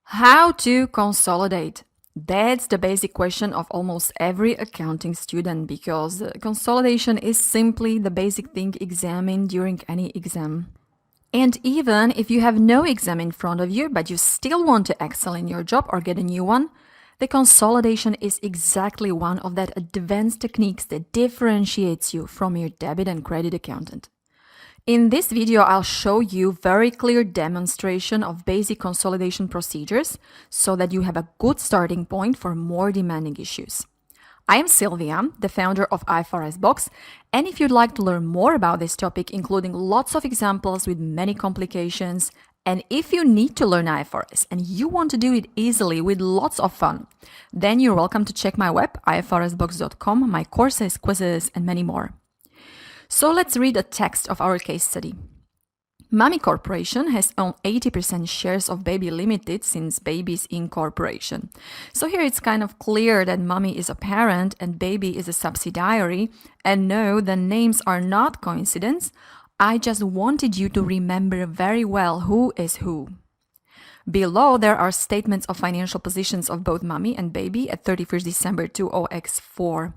How to consolidate? That's the basic question of almost every accounting student because consolidation is simply the basic thing examined during any exam. And even if you have no exam in front of you, but you still want to excel in your job or get a new one, the consolidation is exactly one of that advanced techniques that differentiates you from your debit and credit accountant. In this video, I'll show you very clear demonstration of basic consolidation procedures so that you have a good starting point for more demanding issues. I am Sylvia, the founder of IFRS Box, and if you'd like to learn more about this topic, including lots of examples with many complications, and if you need to learn IFRS and you want to do it easily with lots of fun, then you're welcome to check my web, ifrsbox.com, my courses, quizzes, and many more. So let's read a text of our case study. Mommy Corporation has owned 80% shares of Baby Limited since Baby's incorporation. So here it's kind of clear that Mommy is a parent and Baby is a subsidiary. And no, the names are not coincidence. I just wanted you to remember very well who is who. Below, there are statements of financial positions of both Mommy and Baby at 31st December 20x4.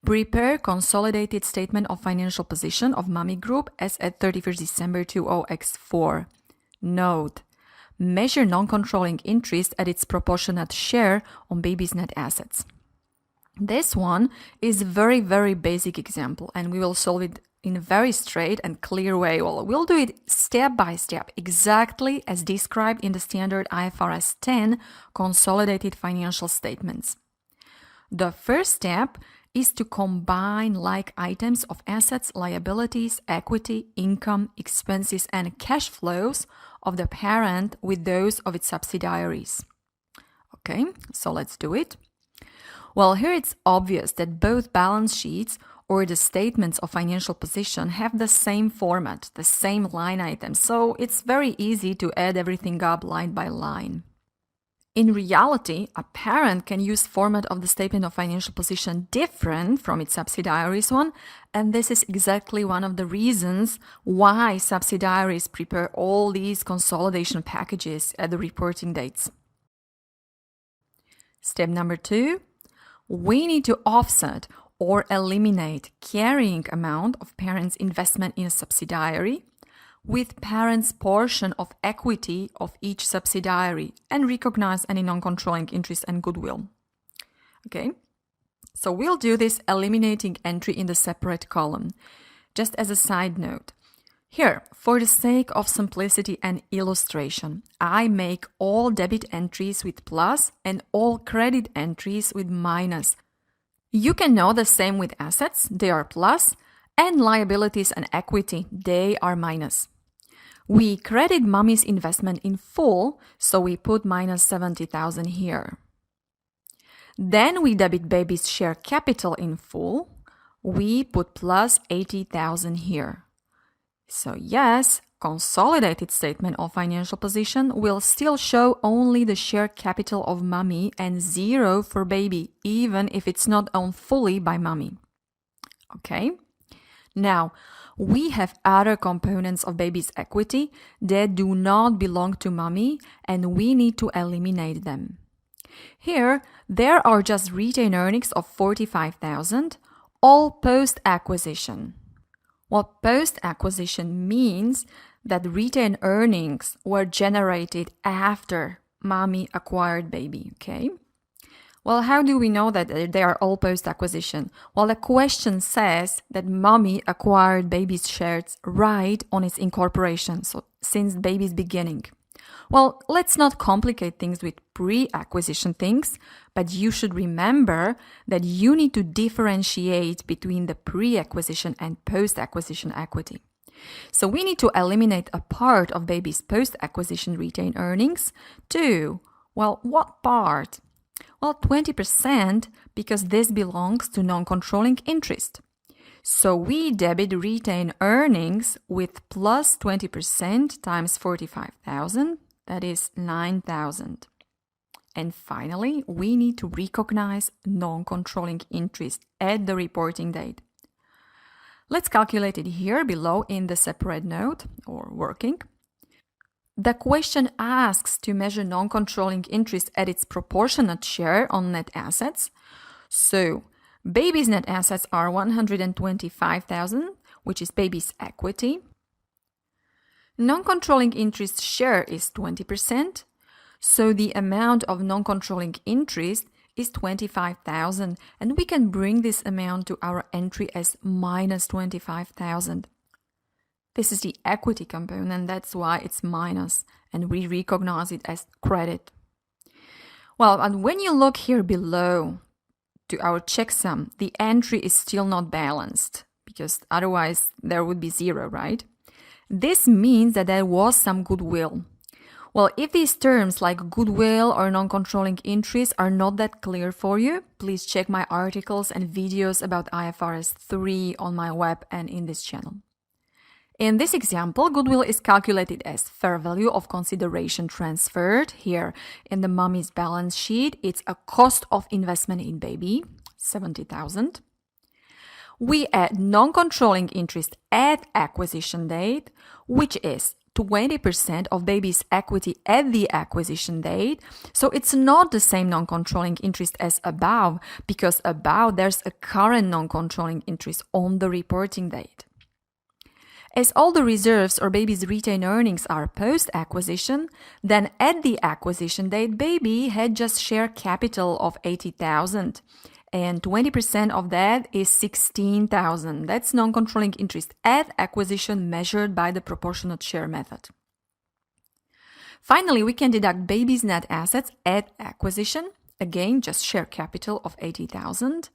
Prepare consolidated statement of financial position of Mommy Group as at 31st December 20x4. Note: measure non-controlling interest at its proportionate share on Baby's net assets. This one is a very basic example and we will solve it in a very straight and clear way. Well, we'll do it step by step, exactly as described in the standard IFRS 10 consolidated financial statements. The first step is to combine like items of assets, liabilities, equity, income, expenses, and cash flows of the parent with those of its subsidiaries. Okay, so let's do it. Well, here it's obvious that both balance sheets or the statements of financial position have the same format, the same line items, so it's very easy to add everything up line by line. In reality, a parent can use format of the statement of financial position different from its subsidiaries one, and this is exactly one of the reasons why subsidiaries prepare all these consolidation packages at the reporting dates. Step number 2, we need to offset or eliminate carrying amount of parent's investment in a subsidiary with parent's portion of equity of each subsidiary and recognize any non-controlling interest and goodwill. Okay, so we'll do this eliminating entry in the separate column. Just as a side note, here, for the sake of simplicity and illustration, I make all debit entries with plus and all credit entries with minus. You can know the same with assets, they are plus, and liabilities and equity, they are minus. We credit Mommy's investment in full, so we put minus 70,000 here. Then we debit Baby's share capital in full. We put plus 80,000 here. So yes, consolidated statement of financial position will still show only the share capital of Mommy and 0 for Baby, even if it's not owned fully by Mommy. Okay? Now, we have other components of Baby's equity that do not belong to Mommy and we need to eliminate them. Here, there are just retained earnings of 45,000, all post-acquisition. What post-acquisition means that retained earnings were generated after Mommy acquired Baby, okay? Well, how do we know that they are all post-acquisition? Well, the question says that Mommy acquired Baby's shares right on its incorporation, so since Baby's beginning. Well, let's not complicate things with pre-acquisition things, but you should remember that you need to differentiate between the pre-acquisition and post-acquisition equity. So we need to eliminate a part of Baby's post-acquisition retained earnings too. Well, what part? Well, 20% because this belongs to non-controlling interest. So we debit retained earnings with plus 20% times 45,000, that is 9,000. And finally, we need to recognize non-controlling interest at the reporting date. Let's calculate it here below in the separate note or working. The question asks to measure non-controlling interest at its proportionate share on net assets. So, baby's net assets are 125,000, which is baby's equity. Non-controlling interest share is 20%. So the amount of non-controlling interest is 25,000, and we can bring this amount to our entry as minus 25,000. This is the equity component, that's why it's minus, and we recognize it as credit. Well, and when you look here below to our checksum, the entry is still not balanced, because otherwise there would be zero, right? This means that there was some goodwill. Well, if these terms like goodwill or non-controlling interest are not that clear for you, please check my articles and videos about IFRS 3 on my web and in this channel. In this example, goodwill is calculated as fair value of consideration transferred. Here in the mommy's balance sheet, it's a cost of investment in baby, 70,000. We add non-controlling interest at acquisition date, which is 20% of baby's equity at the acquisition date. So it's not the same non-controlling interest as above, because above there's a current non-controlling interest on the reporting date. As all the reserves or baby's retained earnings are post-acquisition, then at the acquisition date, baby had just share capital of 80,000. And 20% of that is 16,000. That's non-controlling interest at acquisition measured by the proportionate share method. Finally, we can deduct baby's net assets at acquisition. Again, just share capital of 80,000.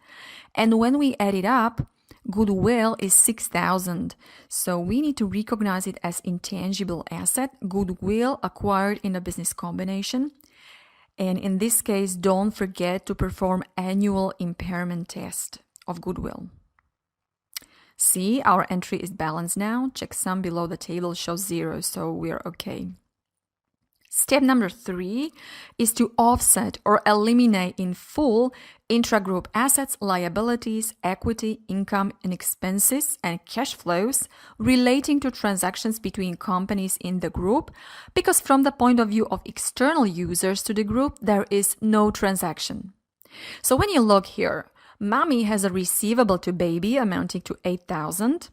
And when we add it up, goodwill is 6,000. So we need to recognize it as intangible asset, goodwill acquired in a business combination. And in this case, don't forget to perform annual impairment test of goodwill. See, our entry is balanced now. Checksum below the table shows zero, so we're okay. Step number 3 is to offset or eliminate in full intragroup assets, liabilities, equity, income, and expenses and cash flows relating to transactions between companies in the group, because from the point of view of external users to the group, there is no transaction. So when you look here, mommy has a receivable to baby amounting to 8,000.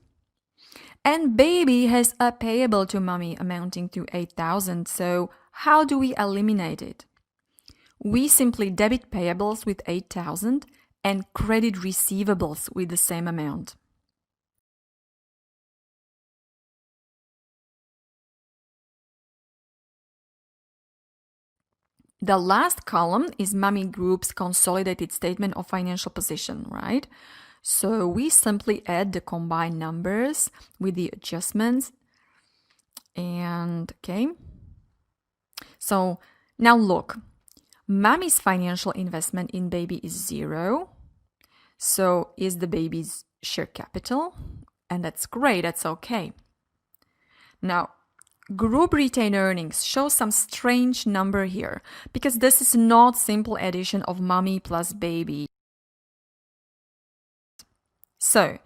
And baby has a payable to mommy amounting to 8,000. So how do we eliminate it? We simply debit payables with 8,000 and credit receivables with the same amount. The last column is mommy group's consolidated statement of financial position, right? So we simply add the combined numbers with the adjustments. And okay. So now look, mommy's financial investment in baby is 0. So is the baby's share capital. And that's great, that's okay. Now, group retained earnings show some strange number here, because this is not simple addition of mommy plus baby. So,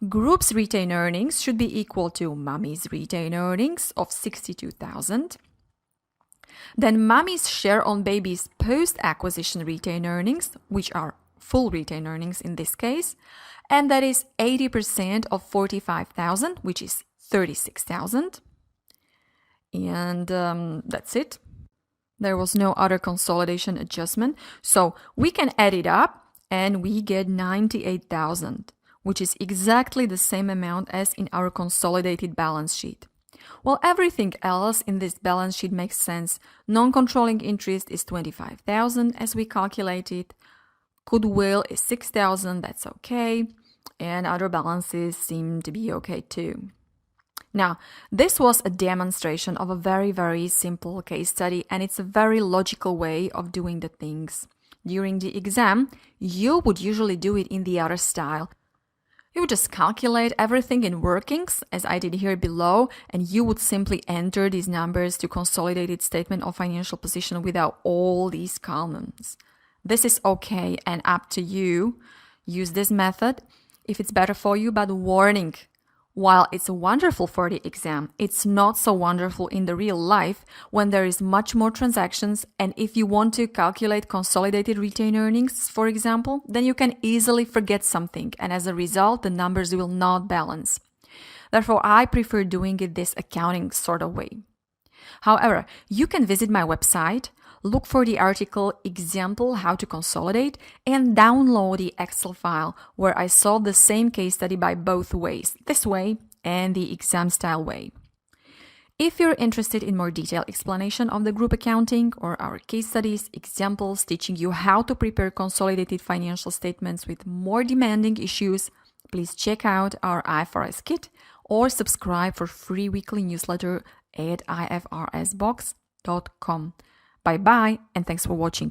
group's retained earnings should be equal to mommy's retained earnings of 62,000. Then mommy's share on baby's post-acquisition retained earnings, which are full retained earnings in this case, and that is 80% of 45,000, which is 36,000. And that's it. There was no other consolidation adjustment. So we can add it up and we get 98,000. Which is exactly the same amount as in our consolidated balance sheet. Well, everything else in this balance sheet makes sense. Non-controlling interest is 25,000 as we calculated. Goodwill is 6,000, that's okay. And other balances seem to be okay too. Now, this was a demonstration of a very, very simple case study, and it's a very logical way of doing the things. During the exam, you would usually do it in the other style. You would just calculate everything in workings, as I did here below, and you would simply enter these numbers to consolidated statement of financial position without all these columns. This is okay and up to you. Use this method if it's better for you, but warning, While it's wonderful for the exam, it's not so wonderful in the real life when there is much more transactions, and if you want to calculate consolidated retained earnings, for example, then you can easily forget something, and as a result, the numbers will not balance. Therefore, I prefer doing it this accounting sort of way. However, you can visit my website, look for the article Example How to Consolidate, and download the Excel file where I solved the same case study by both ways, this way and the exam style way. If you're interested in more detailed explanation of the group accounting or our case studies, examples teaching you how to prepare consolidated financial statements with more demanding issues, please check out our IFRS kit or subscribe for free weekly newsletter at ifrsbox.com. Bye bye and thanks for watching.